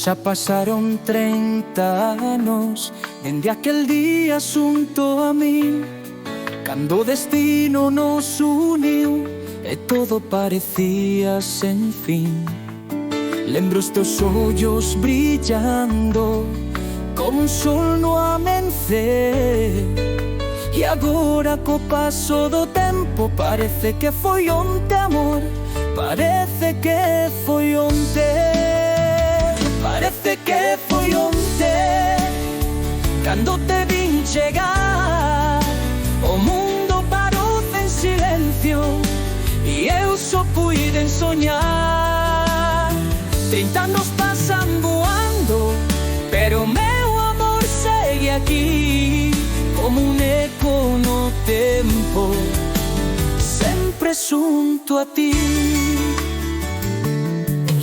Xa pasaron 30 anos dende aquel día xunto a min, cando o destino nos uniu e todo parecía sen fin. Lembro os teus ollos brillando como un sol no amencer, e agora co paso do tempo parece que foi onte, amor, parece que foi onte. Parece que foi onte, cando te vin chegar. O mundo parou en silencio e eu só puiden soñar. 30 anos pasan voando, pero meu amor segue aquí, como un eco no tempo, sempre xunto a ti.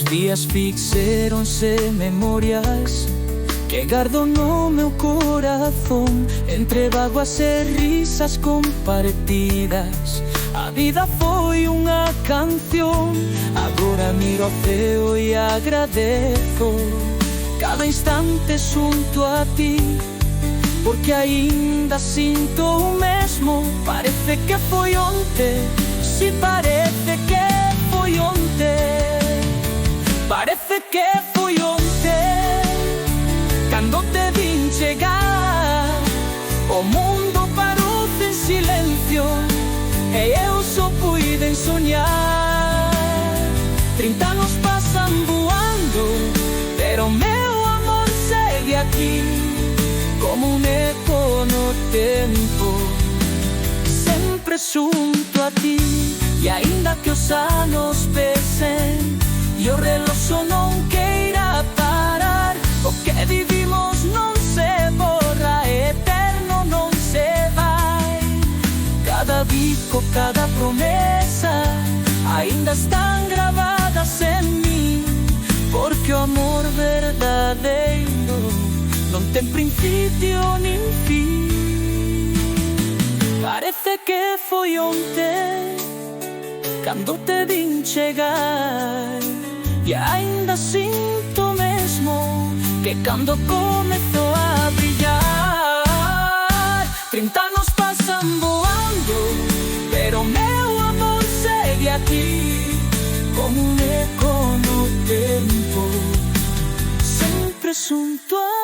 Días fixéronse memorias que gardo no meu corazón, entre vaguas e risas compartidas. A vida foi unha canción, agora miro ao ceo e agradezo cada instante xunto a ti, porque aínda sinto o mesmo. Parece que foi onte, si parece que foi onte. Parece que foi onte, cando te vin chegar. O mundo parou en silencio e eu só puiden soñar. 30 anos pasan voando, pero meu amor segue aquí, como un eco no tempo, sempre xunto a ti. E aínda que os anos pesen e o reloxo non queira parar, o que vivimos non se borra, eterno non se vai. Cada bico, cada promesa aínda están gravadas en min, porque o amor verdadeiro non ten principio nin fin. Parece que foi onte, cando te vin chegar, e aínda sinto mesmo que cando comezou a brillar. 30 anos pasan voando, pero meu amor segue aquí, como un eco no tempo, sempre xunto a